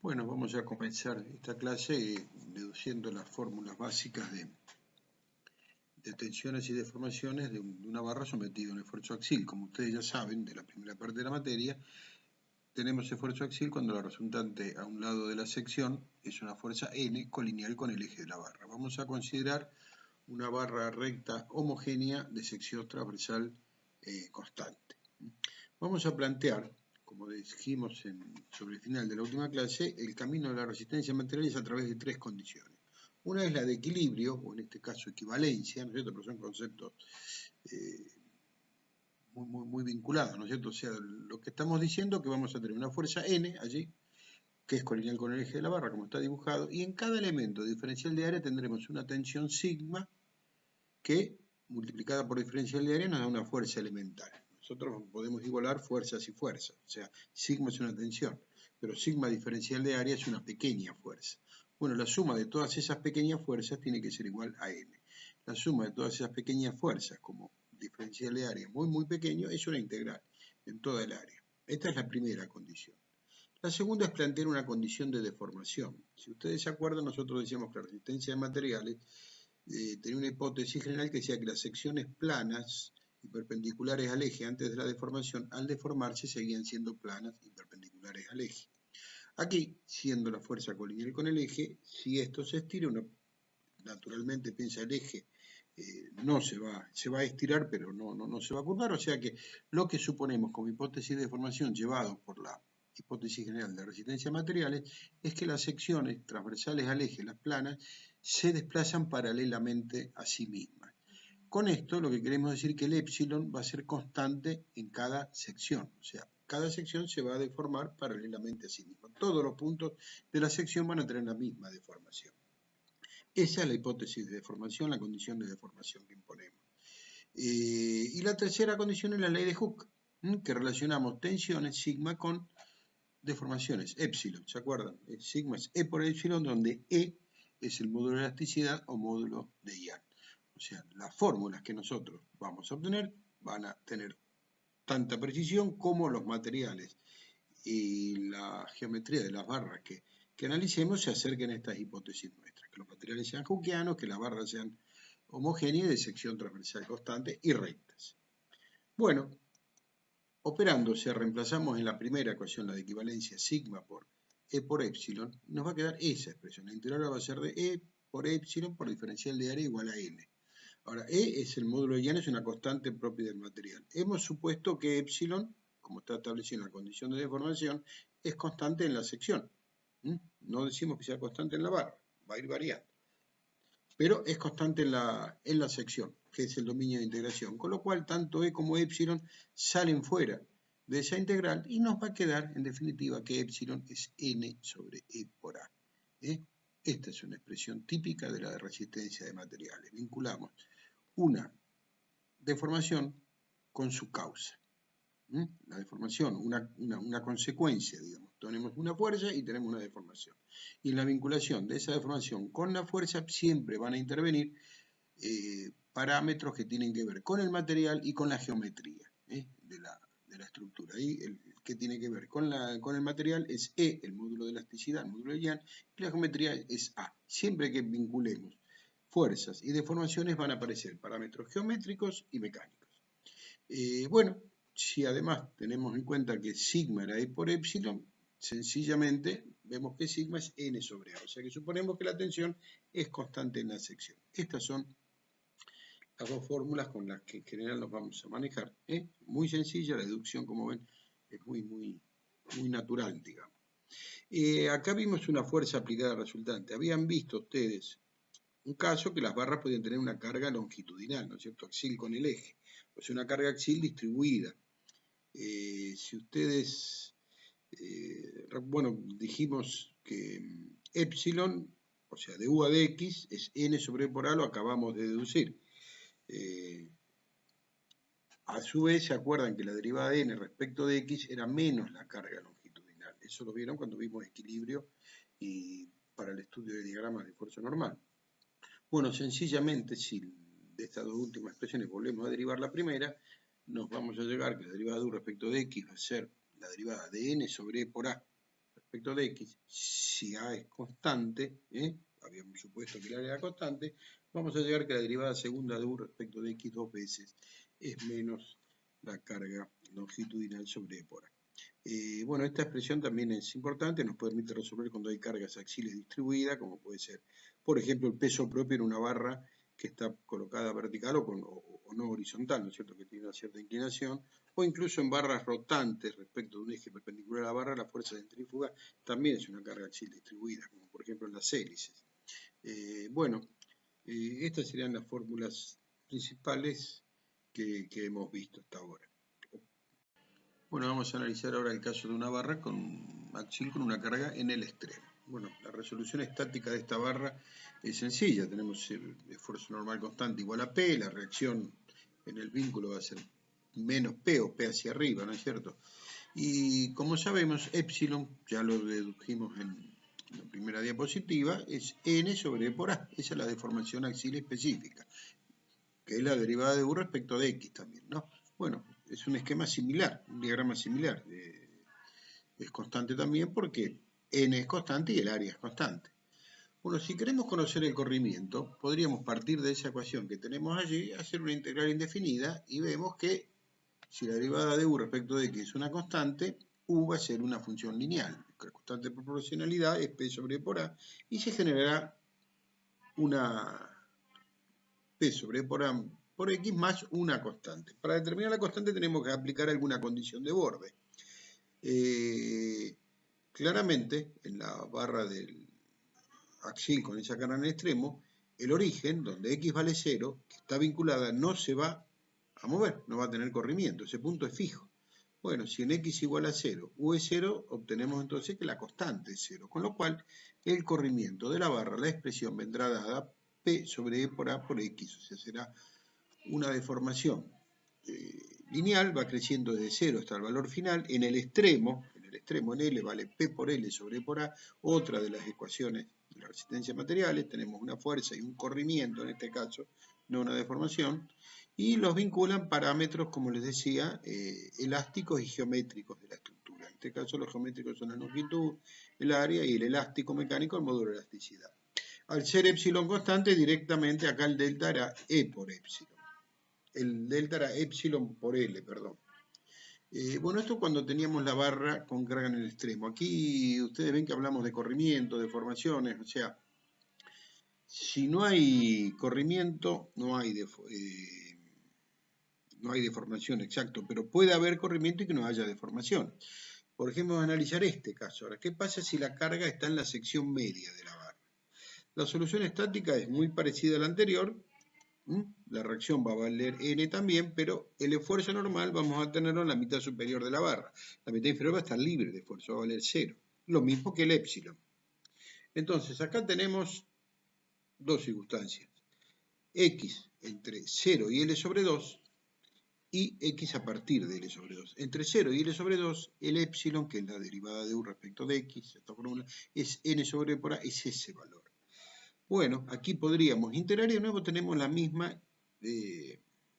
Bueno, vamos a comenzar esta clase deduciendo las fórmulas básicas de tensiones y deformaciones de una barra sometida a un esfuerzo axial. Como ustedes ya saben, de la primera parte de la materia, tenemos esfuerzo axial cuando la resultante a un lado de la sección es una fuerza N colineal con el eje de la barra. Vamos a considerar una barra recta homogénea de sección transversal constante. Vamos a plantear, como dijimos sobre el final de la última clase, el camino de la resistencia a materiales a través de tres condiciones. Una es la de equilibrio, o en este caso equivalencia, ¿no es cierto? Pero son conceptos muy vinculados, ¿no es cierto? O sea, lo que estamos diciendo es que vamos a tener una fuerza N allí, que es colineal con el eje de la barra, como está dibujado, y en cada elemento diferencial de área tendremos una tensión sigma que, multiplicada por diferencial de área, nos da una fuerza elemental. Nosotros podemos igualar fuerzas y fuerzas, o sea, sigma es una tensión, pero sigma diferencial de área es una pequeña fuerza. Bueno, la suma de todas esas pequeñas fuerzas tiene que ser igual a n. La suma de todas esas pequeñas fuerzas, como diferencial de área muy pequeño, es una integral en toda el área. Esta es la primera condición. La segunda es plantear una condición de deformación. Si ustedes se acuerdan, nosotros decíamos que la resistencia de materiales tenía una hipótesis general que decía que las secciones planas y perpendiculares al eje antes de la deformación, al deformarse seguían siendo planas y perpendiculares al eje. Aquí, siendo la fuerza colineal con el eje, si esto se estira, uno naturalmente piensa el eje no se va a estirar, pero no se va a curvar, o sea que lo que suponemos como hipótesis de deformación llevado por la hipótesis general de resistencia a materiales es que las secciones transversales al eje, las planas, se desplazan paralelamente a sí mismas. Con esto lo que queremos decir es que el épsilon va a ser constante en cada sección, o sea, cada sección se va a deformar paralelamente a sí misma. Todos los puntos de la sección van a tener la misma deformación. Esa es la hipótesis de deformación, la condición de deformación que imponemos. Y la tercera condición es la ley de Hooke, que relacionamos tensiones sigma con deformaciones épsilon, ¿se acuerdan? Sigma es E por épsilon, donde E es el módulo de elasticidad o módulo de Young. O sea, las fórmulas que nosotros vamos a obtener van a tener tanta precisión como los materiales y la geometría de las barras que analicemos se acerquen a estas hipótesis nuestras, que los materiales sean hookeanos, que las barras sean homogéneas de sección transversal constante y rectas. Bueno, operando, o sea, reemplazamos en la primera ecuación la de equivalencia sigma por E por épsilon, nos va a quedar esa expresión. La integral va a ser de E por épsilon por diferencial de área igual a N. Ahora, E es el módulo de Young, es una constante propia del material. Hemos supuesto que épsilon, como está establecido en la condición de deformación, es constante en la sección. No decimos que sea constante en la barra, va a ir variando. Pero es constante en la sección, que es el dominio de integración. Con lo cual, tanto E como épsilon salen fuera de esa integral y nos va a quedar, en definitiva, que épsilon es N sobre E por A. Esta es una expresión típica de la resistencia de materiales. Vinculamos una deformación con su causa. La deformación, una consecuencia, digamos. Tenemos una fuerza y tenemos una deformación. Y en la vinculación de esa deformación con la fuerza siempre van a intervenir parámetros que tienen que ver con el material y con la geometría de la estructura. Ahí el que tiene que ver con el material es E, el módulo de elasticidad, el módulo de Young, y la geometría es A. Siempre que vinculemos fuerzas y deformaciones van a aparecer parámetros geométricos y mecánicos. Bueno, si además tenemos en cuenta que sigma era E por épsilon, sencillamente vemos que sigma es N sobre A. O sea que suponemos que la tensión es constante en la sección. Estas son las dos fórmulas con las que en general nos vamos a manejar. Muy sencilla, la deducción, como ven, es muy natural, digamos. Acá vimos una fuerza aplicada al resultante. Habían visto ustedes un caso que las barras podían tener una carga longitudinal, ¿no es cierto? Axial con el eje. O sea, una carga axial distribuida. Si ustedes, bueno, dijimos que épsilon, o sea, de U a de X, es N sobre E por A, lo acabamos de deducir. A su vez, se acuerdan que la derivada de N respecto de X era menos la carga longitudinal. Eso lo vieron cuando vimos equilibrio y para el estudio de diagramas de fuerza normal. Bueno, sencillamente, si de estas dos últimas expresiones volvemos a derivar la primera, nos vamos a llegar que la derivada de U respecto de X va a ser la derivada de N sobre E por A respecto de X, si A es constante, habíamos supuesto que el área era constante, vamos a llegar que la derivada segunda de U respecto de X 2 veces es menos la carga longitudinal sobre E por A. Bueno, esta expresión también es importante, nos permite resolver cuando hay cargas axiales distribuidas, como puede ser, por ejemplo, el peso propio en una barra que está colocada vertical o no horizontal, ¿no es cierto?, que tiene una cierta inclinación, o incluso en barras rotantes respecto de un eje perpendicular a la barra, la fuerza centrífuga también es una carga axial distribuida, como por ejemplo en las hélices. Estas serían las fórmulas principales que hemos visto hasta ahora. Bueno, vamos a analizar ahora el caso de una barra con axial con una carga en el extremo. Bueno, la resolución estática de esta barra es sencilla. Tenemos el esfuerzo normal constante igual a P, la reacción en el vínculo va a ser menos P o P hacia arriba, ¿no es cierto? Y como sabemos, epsilon, ya lo dedujimos en la primera diapositiva, es N sobre E por A. Esa es la deformación axial específica, que es la derivada de U respecto de X también, ¿no? Bueno, es un esquema similar, un diagrama similar. Es constante también porque N es constante y el área es constante. Bueno, si queremos conocer el corrimiento, podríamos partir de esa ecuación que tenemos allí, hacer una integral indefinida y vemos que si la derivada de U respecto de X es una constante, U va a ser una función lineal. La constante de proporcionalidad es P sobre E por A y se generará una P sobre E por X más una constante. Para determinar la constante tenemos que aplicar alguna condición de borde. Claramente, en la barra del axial con esa carga en el extremo, el origen, donde X vale 0, que está vinculada, no se va a mover, no va a tener corrimiento, ese punto es fijo. Bueno, si en X igual a 0, U es 0, obtenemos entonces que la constante es 0, con lo cual el corrimiento de la barra, la expresión vendrá dada P sobre E por A por X, o sea, será una deformación lineal, va creciendo desde 0 hasta el valor final, en el extremo en L vale P por L sobre E por A, otra de las ecuaciones de la resistencia a materiales, tenemos una fuerza y un corrimiento en este caso, no una deformación, y los vinculan parámetros, como les decía, elásticos y geométricos de la estructura. En este caso los geométricos son la longitud, el área, y el elástico mecánico, el módulo de elasticidad. Al ser epsilon constante, directamente acá el delta era E por epsilon. El delta era epsilon por L, perdón. Bueno, esto cuando teníamos la barra con carga en el extremo. Aquí ustedes ven que hablamos de corrimiento, de deformaciones, o sea, si no hay corrimiento, no hay deformación, exacto, pero puede haber corrimiento y que no haya deformación. Por ejemplo, vamos a analizar este caso. Ahora, ¿qué pasa si la carga está en la sección media de la barra? La solución estática es muy parecida a la anterior. La reacción va a valer N también, pero el esfuerzo normal vamos a tenerlo en la mitad superior de la barra. La mitad inferior va a estar libre de esfuerzo, va a valer 0. Lo mismo que el epsilon. Entonces, acá tenemos dos circunstancias. X entre 0 y L sobre 2 y X a partir de L sobre 2. Entre 0 y L sobre 2, el epsilon, que es la derivada de U respecto de X, esta fórmula, es N sobre E por A, es ese valor. Bueno, aquí podríamos integrar y de nuevo tenemos la misma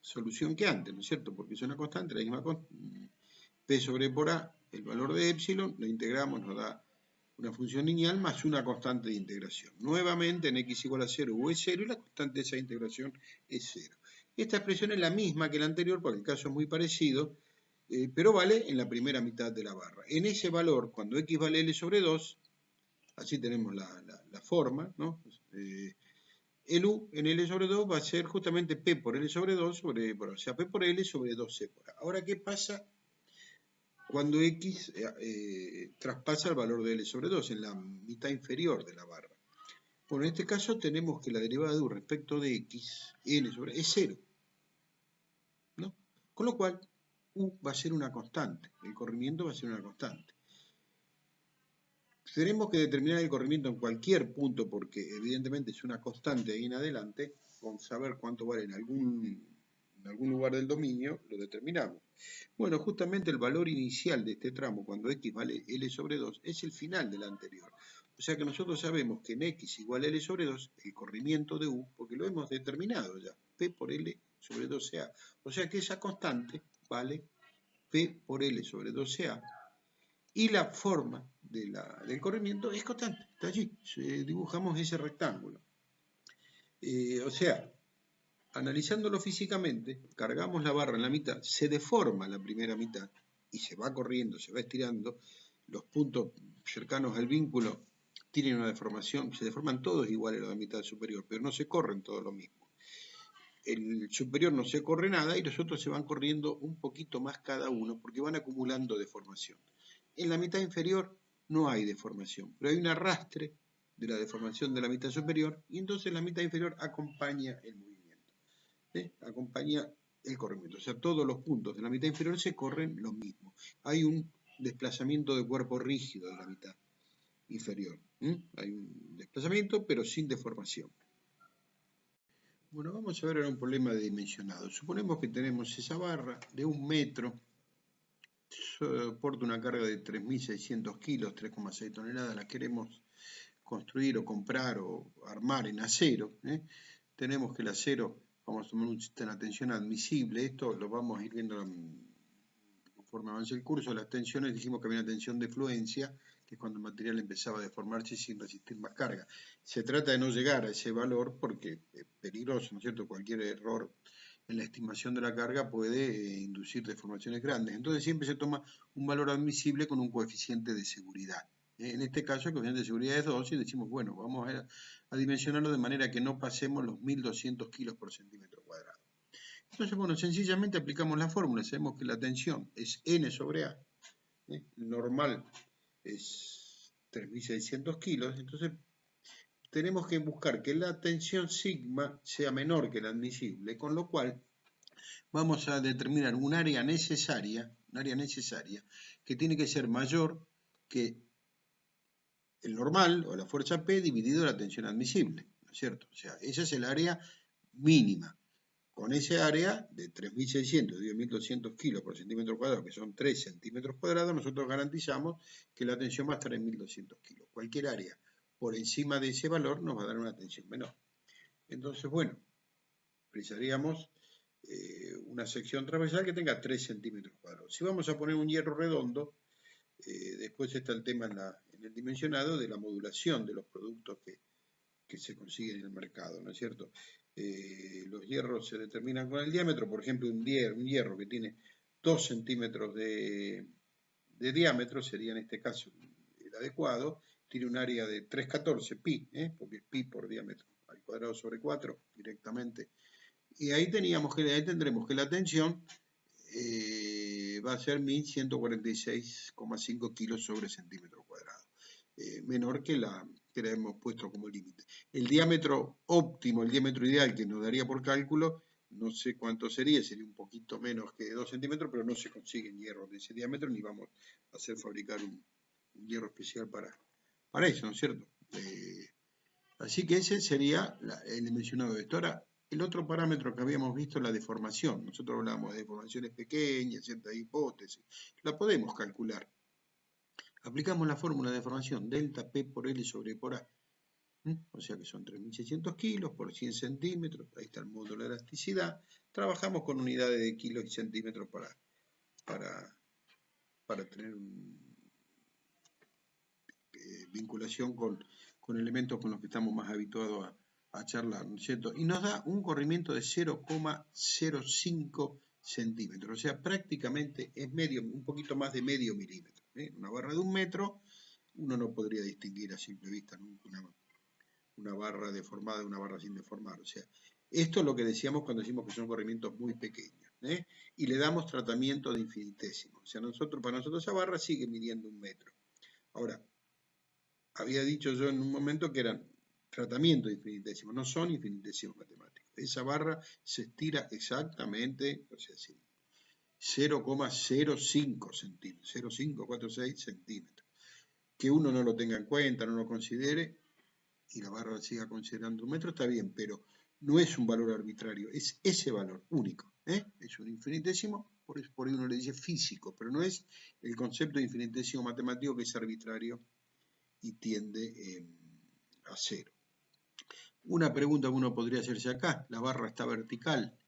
solución que antes, ¿no es cierto? Porque es una constante, la misma P sobre E por A, el valor de epsilon, lo integramos, nos da una función lineal más una constante de integración. Nuevamente en X igual a 0, U es 0 y la constante de esa integración es 0. Esta expresión es la misma que la anterior, porque el caso es muy parecido, pero vale en la primera mitad de la barra. En ese valor, cuando X vale L sobre 2, así tenemos la forma, ¿no? El U en L sobre 2 va a ser justamente P por L sobre 2 sobre, o sea, P por L sobre 2C por A. Ahora, ¿qué pasa cuando X traspasa el valor de L sobre 2 en la mitad inferior de la barra? Bueno, en este caso tenemos que la derivada de U respecto de X, N sobre, es 0, ¿no? Con lo cual, U va a ser una constante, el corrimiento va a ser una constante. Tenemos que determinar el corrimiento en cualquier punto porque evidentemente es una constante ahí en adelante. Con saber cuánto vale en algún lugar del dominio, lo determinamos. Bueno, justamente el valor inicial de este tramo, cuando X vale L sobre 2, es el final del anterior. O sea que nosotros sabemos que en X igual a L sobre 2, el corrimiento de U, porque lo hemos determinado ya, P por L sobre 2A. O sea que esa constante vale P por L sobre 2A. Y la forma del corrimiento es constante, está allí, dibujamos ese rectángulo. O sea, analizándolo físicamente, cargamos la barra en la mitad, se deforma la primera mitad y se va corriendo, se va estirando, los puntos cercanos al vínculo tienen una deformación, se deforman todos iguales a la mitad superior, pero no se corren todos lo mismo. El superior no se corre nada y los otros se van corriendo un poquito más cada uno porque van acumulando deformación. En la mitad inferior no hay deformación, pero hay un arrastre de la deformación de la mitad superior y entonces la mitad inferior acompaña el movimiento, acompaña el corrimiento. O sea, todos los puntos de la mitad inferior se corren lo mismo. Hay un desplazamiento de cuerpo rígido de la mitad inferior. Hay un desplazamiento pero sin deformación. Bueno, vamos a ver ahora un problema dimensionado. Suponemos que tenemos esa barra de 1 metro, soporta una carga de 3.600 kilos, 3,6 toneladas, la queremos construir o comprar o armar en acero. Tenemos que el acero, vamos a tomar un sistema de tensión admisible, esto lo vamos a ir viendo conforme avance el curso. Las tensiones, dijimos que había una tensión de fluencia, que es cuando el material empezaba a deformarse sin resistir más carga. Se trata de no llegar a ese valor porque es peligroso, ¿no es cierto? Cualquier error en la estimación de la carga puede inducir deformaciones grandes. Entonces siempre se toma un valor admisible con un coeficiente de seguridad. En este caso el coeficiente de seguridad es 2 y decimos, bueno, vamos a dimensionarlo de manera que no pasemos los 1.200 kilos por centímetro cuadrado. Entonces, bueno, sencillamente aplicamos la fórmula, sabemos que la tensión es N sobre A, normal es 3.600 kilos, entonces tenemos que buscar que la tensión sigma sea menor que la admisible, con lo cual vamos a determinar un área necesaria que tiene que ser mayor que el normal o la fuerza P dividido la tensión admisible, ¿no es cierto? O sea, esa es el área mínima. Con ese área de 3.600 y 1.200 kilos por centímetro cuadrado, que son 3 centímetros cuadrados, nosotros garantizamos que la tensión va a estar en 1.200 kilos. Cualquier área por encima de ese valor nos va a dar una tensión menor. Entonces, bueno, precisaríamos una sección transversal que tenga 3 centímetros cuadrados. Si vamos a poner un hierro redondo, después está el tema en el dimensionado de la modulación de los productos que se consiguen en el mercado, ¿no es cierto? Los hierros se determinan con el diámetro, por ejemplo, un hierro que tiene 2 centímetros de diámetro, sería en este caso el adecuado, tiene un área de 314 pi, porque es pi por diámetro al cuadrado sobre 4 directamente. Y ahí tendremos que la tensión va a ser 1.146,5 kilos sobre centímetro cuadrado, menor que la hemos puesto como límite. El diámetro óptimo, el diámetro ideal que nos daría por cálculo, no sé cuánto sería un poquito menos que 2 centímetros, pero no se consiguen hierros de ese diámetro, ni vamos a hacer fabricar un hierro especial para eso, ¿no es cierto? Así que ese sería el mencionado de esto. Ahora, el otro parámetro que habíamos visto es la deformación. Nosotros hablamos de deformaciones pequeñas, ciertas hipótesis. La podemos calcular. Aplicamos la fórmula de deformación, delta P por L sobre por A. O sea que son 3.600 kilos por 100 centímetros. Ahí está el módulo de elasticidad. Trabajamos con unidades de kilos y centímetros para tener vinculación con elementos con los que estamos más habituados a charlar, ¿no es cierto? Y nos da un corrimiento de 0,05 centímetros, o sea, prácticamente es un poquito más de medio milímetro. Una barra de 1 metro, uno no podría distinguir a simple vista nunca una barra deformada de una barra sin deformar. O sea, esto es lo que decíamos cuando decimos que son corrimientos muy pequeños, y le damos tratamiento de infinitésimo. O sea, para nosotros esa barra sigue midiendo 1 metro. Ahora, había dicho yo en un momento que eran tratamientos infinitesimos, no son infinitesimos matemáticos. Esa barra se estira exactamente, o sea, 0,05 centímetros, 0,546 centímetros. Que uno no lo tenga en cuenta, no lo considere, y la barra siga considerando 1 metro, está bien, pero no es un valor arbitrario, es ese valor único. Es un infinitésimo, por ahí uno le dice físico, pero no es el concepto de infinitésimo matemático que es arbitrario y tiende a cero. Una pregunta que uno podría hacerse acá, la barra está vertical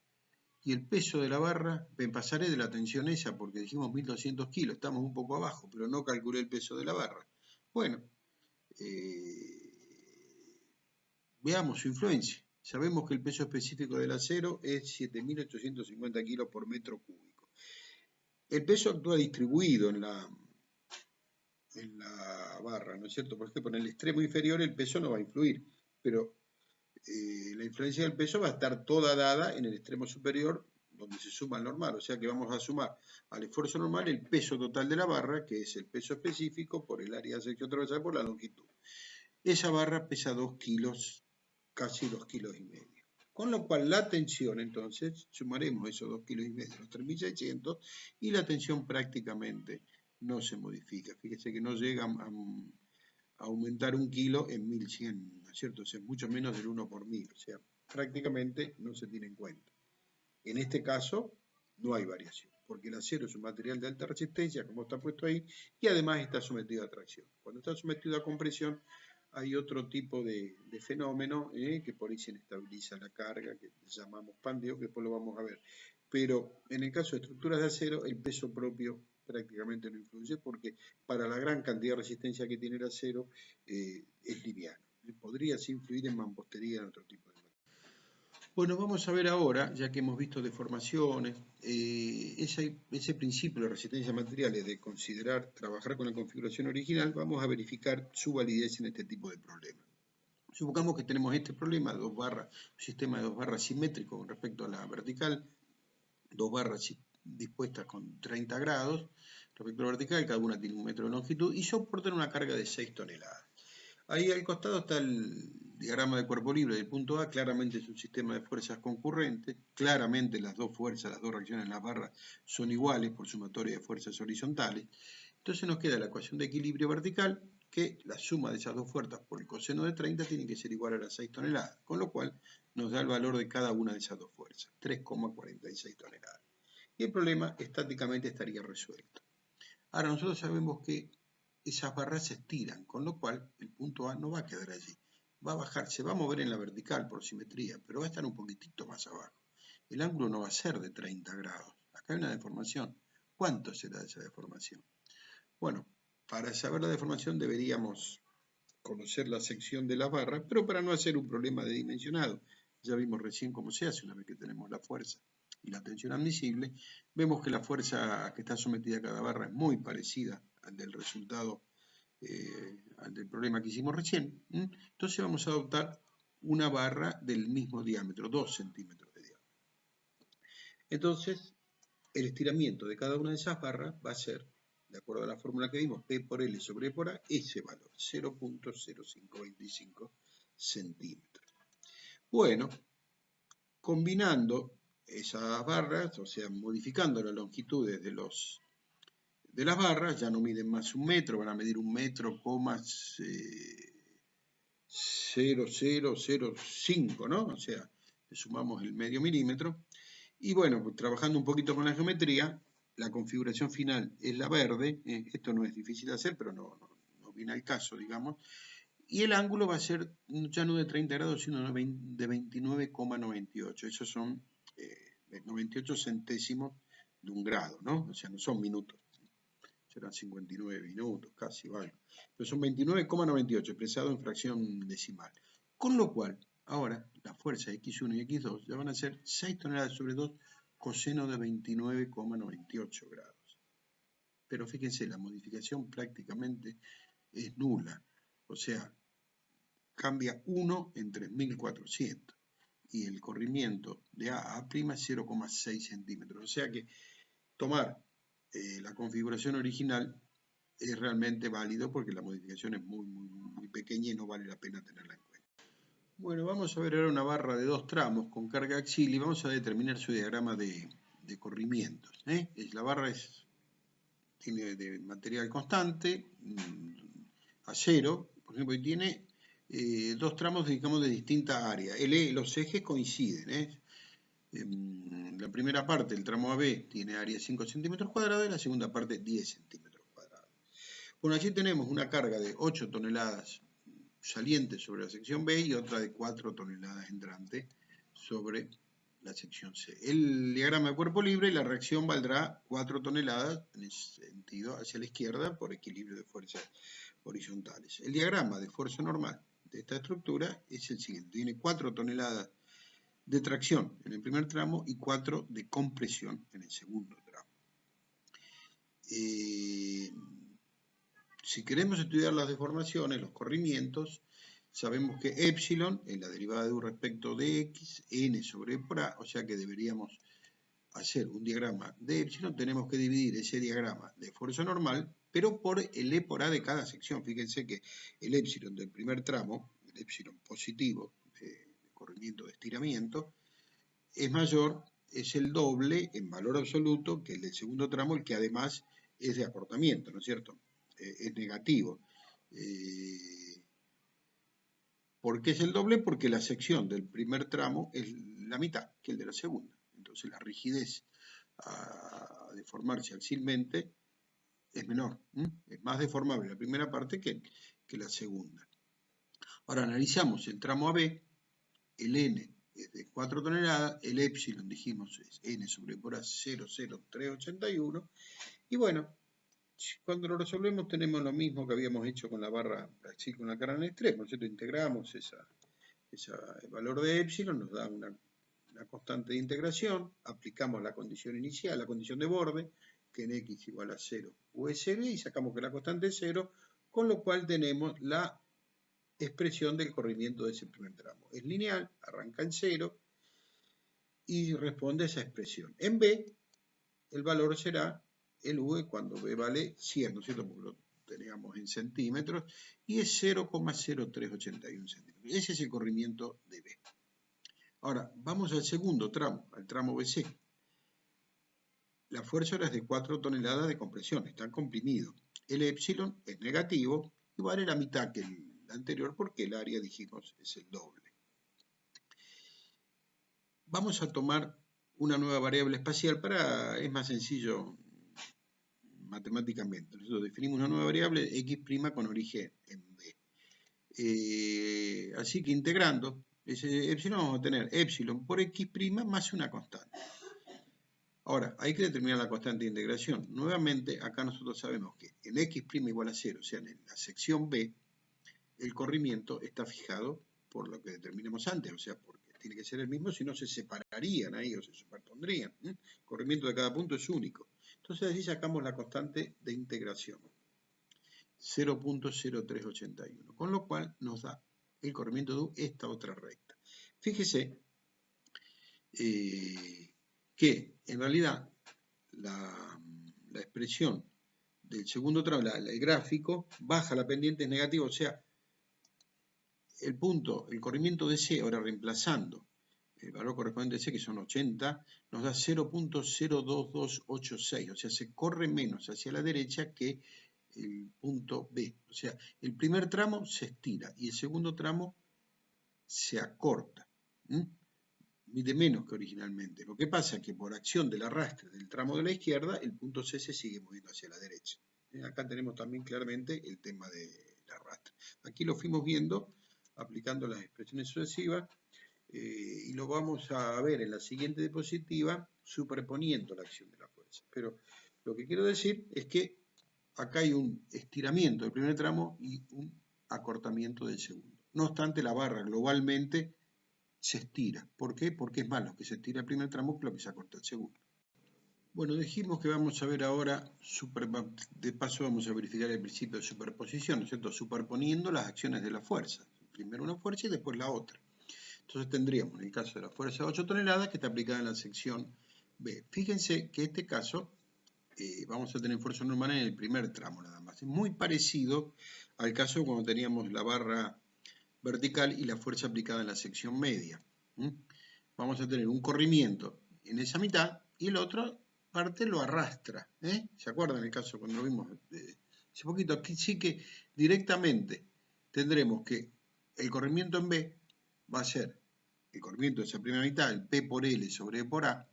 y el peso de la barra, pasaré de la tensión esa porque dijimos 1.200 kilos, estamos un poco abajo, pero no calculé el peso de la barra. Bueno, veamos su influencia. Sabemos que el peso específico del acero es 7.850 kilos por metro cúbico. El peso actúa distribuido en la barra, ¿no es cierto? Por ejemplo, en el extremo inferior el peso no va a influir, pero la influencia del peso va a estar toda dada en el extremo superior, donde se suma el normal. O sea que vamos a sumar al esfuerzo normal el peso total de la barra, que es el peso específico por el área de sección transversal por la longitud. Esa barra pesa 2 kilos, casi 2 kilos y medio. Con lo cual la tensión, entonces, sumaremos esos 2 kilos y medio, los 3.600, y la tensión prácticamente no se modifica. Fíjese que no llega a aumentar 1 kilo en 1.100, ¿no es cierto? O sea, mucho menos del 1 por 1.000, o sea, prácticamente no se tiene en cuenta. En este caso, no hay variación, porque el acero es un material de alta resistencia, como está puesto ahí, y además está sometido a tracción. Cuando está sometido a compresión, hay otro tipo de fenómeno que por ahí se inestabiliza la carga, que llamamos pandeo, que después lo vamos a ver. Pero en el caso de estructuras de acero, el peso propio prácticamente no influye, porque para la gran cantidad de resistencia que tiene el acero, es liviano. Podría sí influir en mampostería, en otro tipo de material. Bueno, vamos a ver ahora, ya que hemos visto deformaciones, ese principio de resistencia a materiales de considerar trabajar con la configuración original, vamos a verificar su validez en este tipo de problemas. Supongamos que tenemos este problema, un sistema de 2 barras simétrico con respecto a la vertical, 2 barras dispuestas con 30 grados respecto a la vertical, cada una tiene 1 metro de longitud y soportan una carga de 6 toneladas. Ahí al costado está el diagrama de cuerpo libre del punto A, claramente es un sistema de fuerzas concurrentes, claramente las dos fuerzas, las dos reacciones en las barras son iguales por sumatoria de fuerzas horizontales. Entonces nos queda la ecuación de equilibrio vertical, que la suma de esas dos fuerzas por el coseno de 30 tiene que ser igual a las 6 toneladas, con lo cual nos da el valor de cada una de esas dos fuerzas, 3,46 toneladas. Y el problema estáticamente estaría resuelto. Ahora nosotros sabemos que esas barras se estiran, con lo cual el punto A no va a quedar allí. Va a bajar, se va a mover en la vertical por simetría, pero va a estar un poquitito más abajo. El ángulo no va a ser de 30 grados. Acá hay una deformación. ¿Cuánto será esa deformación? Bueno, para saber la deformación deberíamos conocer la sección de las barras, pero para no hacer un problema de dimensionado, ya vimos recién cómo se hace una vez que tenemos la fuerza y la tensión admisible, vemos que la fuerza a que está sometida cada barra es muy parecida al del resultado, al del problema que hicimos recién. Entonces vamos a adoptar una barra del mismo diámetro, 2 centímetros de diámetro. Entonces, el estiramiento de cada una de esas barras va a ser, de acuerdo a la fórmula que vimos, P por L sobre E por A, ese valor, 0.0525 centímetros. Bueno, combinando esas barras, o sea, modificando las longitudes de las barras, ya no miden más 1 metro, van a medir 1 metro, 0,0005, ¿no? O sea, le sumamos el medio milímetro. Y bueno, pues, trabajando un poquito con la geometría, la configuración final es la verde, esto no es difícil de hacer, pero no viene al caso, digamos, y el ángulo va a ser ya no de 30 grados, sino de 29,98, esos son 98 centésimos de un grado, ¿no? O sea, no son minutos, serán 59 minutos, casi, vale. Pero son 29,98 expresado en fracción decimal. Con lo cual, ahora, la fuerza X1 y X2 ya van a ser 6 toneladas sobre 2 coseno de 29,98 grados. Pero fíjense, la modificación prácticamente es nula. O sea, cambia 1 en 3.400. Y el corrimiento de A a A' es 0,6 centímetros. O sea que tomar la configuración original es realmente válido porque la modificación es muy pequeña y no vale la pena tenerla en cuenta. Bueno, vamos a ver ahora una barra de 2 tramos con carga axial y vamos a determinar su diagrama de corrimientos. La barra tiene de material constante, acero, por ejemplo, y tiene 2 tramos, digamos, de distinta área. Los ejes coinciden. La primera parte, el tramo AB, tiene área 5 centímetros cuadrados y la segunda parte 10 centímetros cuadrados. Bueno, allí tenemos una carga de 8 toneladas saliente sobre la sección B y otra de 4 toneladas entrante sobre la sección C. El diagrama de cuerpo libre, la reacción valdrá 4 toneladas en ese sentido hacia la izquierda por equilibrio de fuerzas horizontales. El diagrama de esfuerzo normal de esta estructura es el siguiente. Tiene 4 toneladas de tracción en el primer tramo y 4 de compresión en el segundo tramo. Si queremos estudiar las deformaciones, los corrimientos, sabemos que epsilon es la derivada de u respecto de x, n sobre e por a, o sea que deberíamos hacer un diagrama de epsilon, tenemos que dividir ese diagrama de esfuerzo normal, pero por el e por a de cada sección. Fíjense que el epsilon del primer tramo, el epsilon positivo de corrimiento de estiramiento, es mayor, es el doble en valor absoluto que el del segundo tramo, el que además es de acortamiento, ¿no es cierto? Es negativo. ¿Por qué es el doble? Porque la sección del primer tramo es la mitad que el de la segunda. Entonces la rigidez a deformarse axilmente es menor. Es más deformable la primera parte que la segunda. Ahora analizamos el tramo AB, el N es de 4 toneladas, el epsilon dijimos es N sobre por A 0,0381, y bueno, cuando lo resolvemos tenemos lo mismo que habíamos hecho con la barra, así con la cara en el extremo, nosotros integramos el valor de epsilon, nos da una constante de integración, aplicamos la condición inicial, la condición de borde, que en x igual a 0 USB, y sacamos que la constante es 0, con lo cual tenemos la expresión del corrimiento de ese primer tramo. Es lineal, arranca en 0 y responde a esa expresión. En B, el valor será el V cuando B vale 100, ¿no es cierto? Porque lo teníamos en centímetros, y es 0,0381 centímetros. Ese es el corrimiento de B. Ahora, vamos al segundo tramo, al tramo BC. La fuerza ahora es de 4 toneladas de compresión, está comprimido. El epsilon es negativo y vale la mitad que el anterior porque el área, dijimos, es el doble. Vamos a tomar una nueva variable espacial es más sencillo matemáticamente. Nosotros definimos una nueva variable x' con origen en B. Así que integrando ese epsilon vamos a tener epsilon por x' más una constante. Ahora, hay que determinar la constante de integración. Nuevamente, acá nosotros sabemos que en x' igual a 0, o sea, en la sección B, el corrimiento está fijado por lo que determinamos antes, o sea, porque tiene que ser el mismo, si no se separarían ahí o se superpondrían. El corrimiento de cada punto es único. Entonces, así sacamos la constante de integración, 0,0381, con lo cual nos da el corrimiento de esta otra recta. Fíjese que en realidad la expresión del segundo tramo, el gráfico, baja la pendiente es negativo, o sea, el corrimiento de C, ahora reemplazando el valor correspondiente de C, que son 80, nos da 0,02286, o sea, se corre menos hacia la derecha que el punto B. O sea, el primer tramo se estira y el segundo tramo se acorta. Mide menos que originalmente. Lo que pasa es que por acción del arrastre del tramo de la izquierda, el punto C se sigue moviendo hacia la derecha. Acá tenemos también claramente el tema del arrastre. Aquí lo fuimos viendo aplicando las expresiones sucesivas y lo vamos a ver en la siguiente diapositiva superponiendo la acción de la fuerza. Pero lo que quiero decir es que acá hay un estiramiento del primer tramo y un acortamiento del segundo. No obstante, la barra globalmente se estira. ¿Por qué? Porque es más lo que se estira el primer tramo que lo que se acorta el segundo. Bueno, dijimos que vamos a ver ahora, de paso vamos a verificar el principio de superposición, ¿no es cierto? Superponiendo las acciones de la fuerza. Primero una fuerza y después la otra. Entonces tendríamos, en el caso de la fuerza de 8 toneladas, que está aplicada en la sección B. Fíjense que en este caso vamos a tener fuerza normal en el primer tramo nada más. Es muy parecido al caso cuando teníamos la barra vertical y la fuerza aplicada en la sección media. Vamos a tener un corrimiento en esa mitad y la otra parte lo arrastra. ¿Se acuerdan el caso cuando lo vimos hace poquito? Aquí sí que directamente tendremos que el corrimiento en B va a ser el corrimiento de esa primera mitad, el P por L sobre E por A,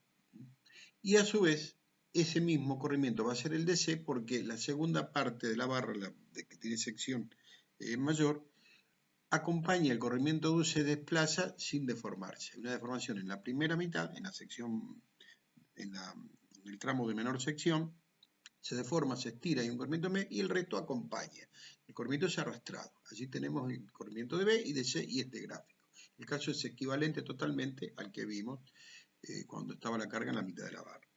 y a su vez ese mismo corrimiento va a ser el de C porque la segunda parte de la barra, que tiene sección mayor, acompaña el corrimiento de U, se desplaza sin deformarse. Una deformación en la primera mitad, en la sección, en el tramo de menor sección, se deforma, se estira, hay un corrimiento M y el resto acompaña. El corrimiento es arrastrado. Allí tenemos el corrimiento de B y de C y este gráfico. El caso es equivalente totalmente al que vimos cuando estaba la carga en la mitad de la barra.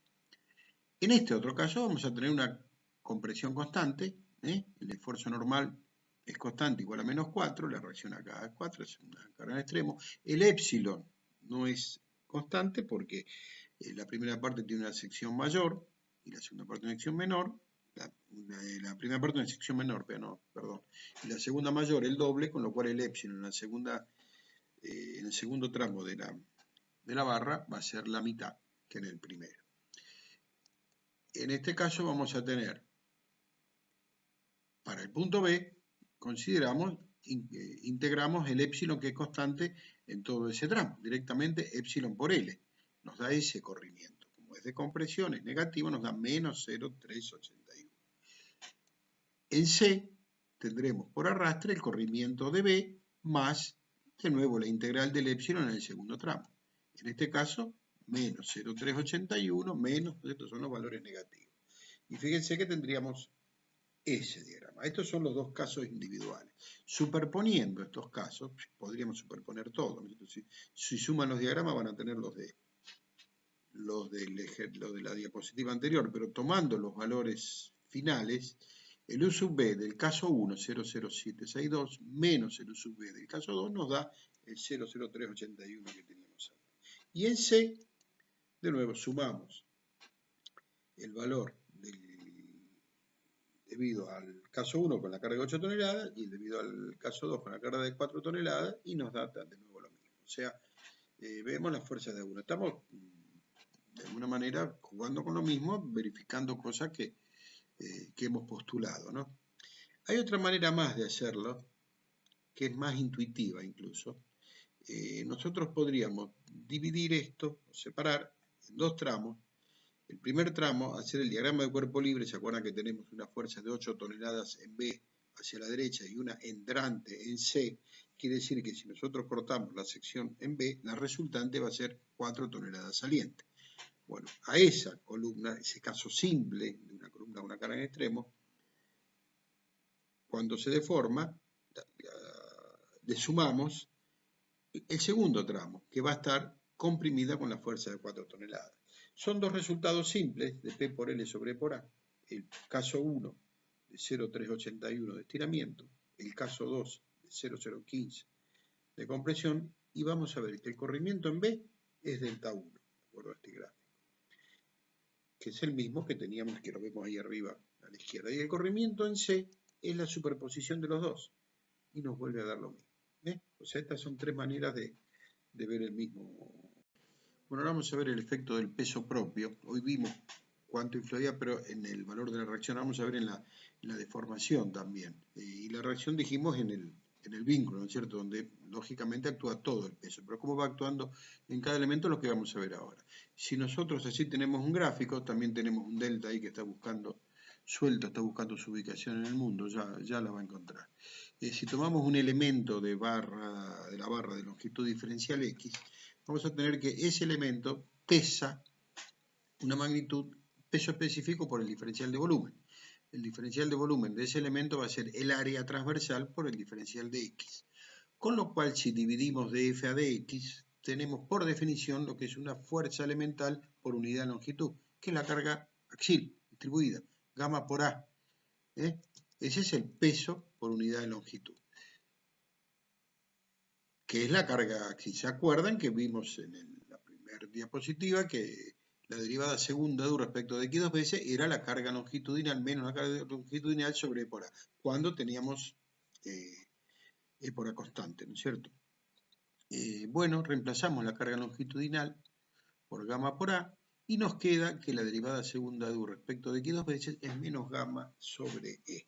En este otro caso vamos a tener una compresión constante, el esfuerzo normal es constante igual a menos 4, la reacción acá es 4, es una carga en extremo. El épsilon no es constante porque la primera parte tiene una sección mayor y la segunda parte una sección menor. La primera parte una sección menor, pero no, perdón. Y la segunda mayor el doble, con lo cual el épsilon en el segundo tramo de la barra va a ser la mitad que en el primero. En este caso vamos a tener, para el punto B, integramos el épsilon que es constante en todo ese tramo, directamente épsilon por L, nos da ese corrimiento. Como es de compresión, es negativo, nos da menos 0,381. En C tendremos por arrastre el corrimiento de B más, de nuevo, la integral del épsilon en el segundo tramo. En este caso, menos 0,381 menos, estos son los valores negativos. Y fíjense que tendríamos ese diagrama. Estos son los dos casos individuales. Superponiendo estos casos, podríamos superponer todo. Si suman los diagramas van a tener los de la diapositiva anterior, pero tomando los valores finales, el U sub B del caso 1, 00762, menos el U sub B del caso 2, nos da el 00381 que teníamos antes. Y en C, de nuevo, sumamos el valor debido al caso 1 con la carga de 8 toneladas y debido al caso 2 con la carga de 4 toneladas y nos da de nuevo lo mismo. O sea, vemos las fuerzas de uno. Estamos de alguna manera jugando con lo mismo, verificando cosas que hemos postulado, ¿no? Hay otra manera más de hacerlo, que es más intuitiva incluso. Nosotros podríamos dividir esto, separar en dos tramos. El primer tramo, hacer el diagrama de cuerpo libre, se acuerdan que tenemos una fuerza de 8 toneladas en B hacia la derecha y una entrante en C, quiere decir que si nosotros cortamos la sección en B, la resultante va a ser 4 toneladas saliente. Bueno, a esa columna, ese caso simple de una columna a una carga en extremo, cuando se deforma, le sumamos el segundo tramo, que va a estar comprimida con la fuerza de 4 toneladas. Son dos resultados simples de P por L sobre por A. El caso 1 de 0,381 de estiramiento, el caso 2 de 0,015 de compresión, y vamos a ver que el corrimiento en B es delta 1, de acuerdo a este gráfico, que es el mismo que teníamos, que lo vemos ahí arriba a la izquierda. Y el corrimiento en C es la superposición de los dos, y nos vuelve a dar lo mismo. O sea, estas son tres maneras de ver el mismo. Bueno, ahora vamos a ver el efecto del peso propio. Hoy vimos cuánto influía, pero en el valor de la reacción vamos a ver en la deformación también. Y la reacción dijimos en el vínculo, ¿no es cierto? Donde lógicamente actúa todo el peso. Pero cómo va actuando en cada elemento es lo que vamos a ver ahora. Si nosotros así tenemos un gráfico, también tenemos un delta ahí que está buscando suelto, está buscando su ubicación en el mundo, ya la va a encontrar. Si tomamos un elemento de la barra de longitud diferencial X, vamos a tener que ese elemento pesa una magnitud, peso específico por el diferencial de volumen. El diferencial de volumen de ese elemento va a ser el área transversal por el diferencial de X. Con lo cual, si dividimos dF a dx, tenemos por definición lo que es una fuerza elemental por unidad de longitud, que es la carga axial distribuida, gamma por A. Ese es el peso por unidad de longitud, que es la carga axial. ¿Se acuerdan que vimos en la primera diapositiva que la derivada segunda de U respecto de X dos veces era la carga longitudinal menos la carga longitudinal sobre E por A, cuando teníamos E por A constante, ¿no es cierto? Bueno, reemplazamos la carga longitudinal por gamma por A y nos queda que la derivada segunda de U respecto de X dos veces es menos gamma sobre E.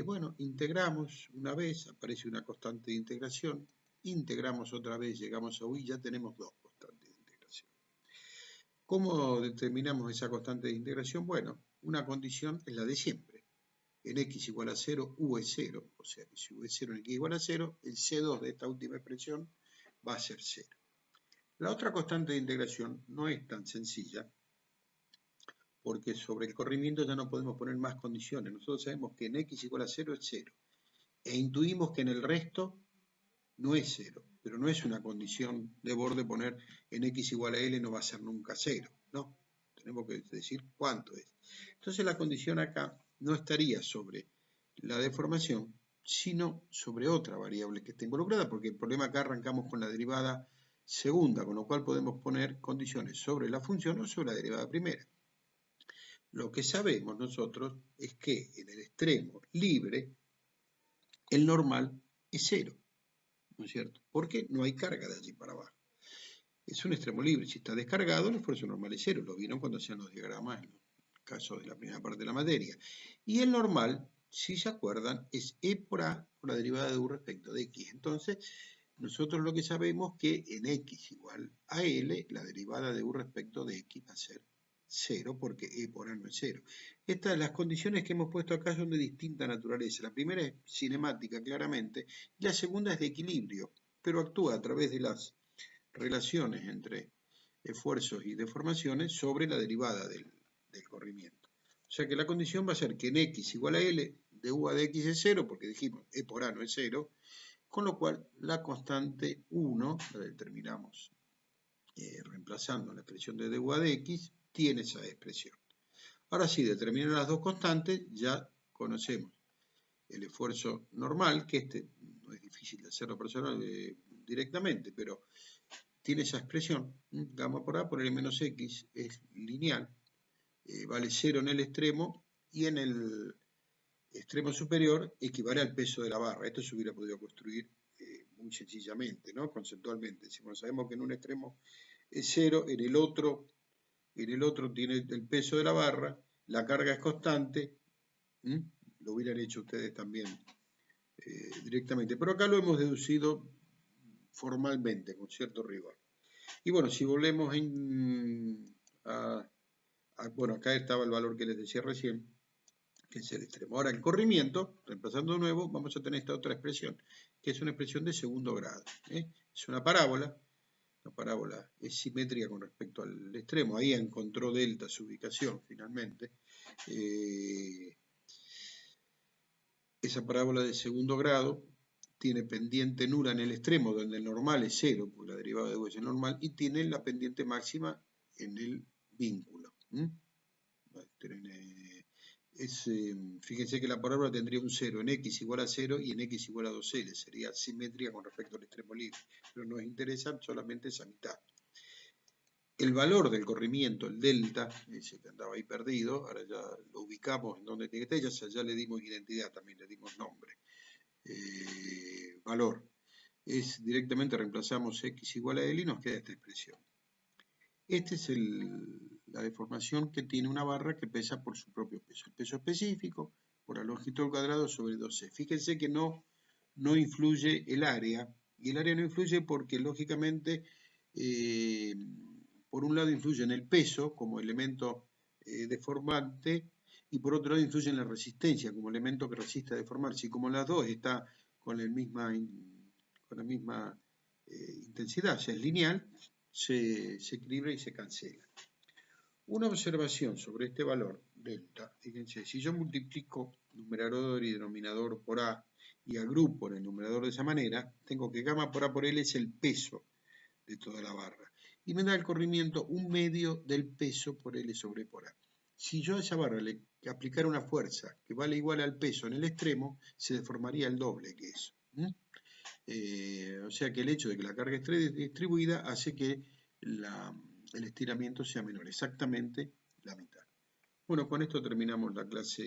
Bueno, integramos una vez, aparece una constante de integración, integramos otra vez, llegamos a U y ya tenemos dos constantes de integración. ¿Cómo determinamos esa constante de integración? Bueno, una condición es la de siempre. En X igual a 0, U es 0, o sea que si U es 0 en X igual a 0, el C2 de esta última expresión va a ser 0. La otra constante de integración no es tan sencilla, porque sobre el corrimiento ya no podemos poner más condiciones. Nosotros sabemos que en x igual a 0 es 0, e intuimos que en el resto no es 0, pero no es una condición de borde poner en x igual a L no va a ser nunca 0, no, tenemos que decir cuánto es. Entonces la condición acá no estaría sobre la deformación, sino sobre otra variable que está involucrada, porque el problema acá arrancamos con la derivada segunda, con lo cual podemos poner condiciones sobre la función o sobre la derivada primera. Lo que sabemos nosotros es que en el extremo libre el normal es 0, ¿no es cierto? Porque no hay carga de allí para abajo. Es un extremo libre. Si está descargado, el esfuerzo normal es 0. Lo vieron cuando hacían los diagramas en el caso de la primera parte de la materia. Y el normal, si se acuerdan, es E por A por la derivada de U respecto de X. Entonces, nosotros lo que sabemos es que en X igual a L, la derivada de U respecto de X va a ser 0, porque E por A no es 0. Las condiciones que hemos puesto acá son de distinta naturaleza. La primera es cinemática, claramente, y la segunda es de equilibrio, pero actúa a través de las relaciones entre esfuerzos y deformaciones sobre la derivada del corrimiento. O sea que la condición va a ser que en X igual a L, de U a de X es 0, porque dijimos E por A no es 0, con lo cual la constante 1, la determinamos reemplazando la expresión de du a de x, tiene esa expresión. Ahora sí, determinar las dos constantes, ya conocemos el esfuerzo normal, que no es difícil de hacerlo personal directamente, pero tiene esa expresión, gamma por A por L menos X, es lineal, vale 0 en el extremo, y en el extremo superior equivale al peso de la barra. Esto se hubiera podido construir muy sencillamente, ¿no? Conceptualmente. Si sabemos que en un extremo es 0, en el otro tiene el peso de la barra, la carga es constante, lo hubieran hecho ustedes también directamente. Pero acá lo hemos deducido formalmente, con cierto rigor. Y bueno, si volvemos bueno, acá estaba el valor que les decía recién, que es el extremo. Ahora, el corrimiento, reemplazando de nuevo, vamos a tener esta otra expresión, que es una expresión de segundo grado. Es una parábola. La parábola es simétrica con respecto al extremo. Ahí encontró delta su ubicación, finalmente. Esa parábola de segundo grado tiene pendiente nula en el extremo, donde el normal es 0, porque la derivada de U es el normal, y tiene la pendiente máxima en el vínculo. Fíjense que la parábola tendría un 0 en x igual a 0 y en x igual a 2L. Sería simétrica con respecto al extremo libre. Pero nos interesa solamente esa mitad. El valor del corrimiento, el delta, ese que andaba ahí perdido, ahora ya lo ubicamos en donde tiene que estar, ya le dimos identidad, también le dimos nombre. Valor. Directamente reemplazamos x igual a L y nos queda esta expresión. Esta es la deformación que tiene una barra que pesa por su propio peso. El peso específico por la longitud al cuadrado sobre 2c. Fíjense que no influye el área, y el área no influye porque lógicamente por un lado influye en el peso como elemento deformante y por otro lado influye en la resistencia como elemento que resiste a deformarse. Y como las dos está con la misma intensidad, o sea, es lineal, se equilibra y se cancela. Una observación sobre este valor, delta, fíjense, si yo multiplico numerador y denominador por A y agrupo en el numerador de esa manera, tengo que gamma por A por L es el peso de toda la barra. Y me da el corrimiento un medio del peso por L sobre por A. Si yo a esa barra le aplicara una fuerza que vale igual al peso en el extremo, se deformaría el doble que eso. O sea que el hecho de que la carga esté distribuida hace que el estiramiento sea menor, exactamente la mitad. Bueno, con esto terminamos la clase.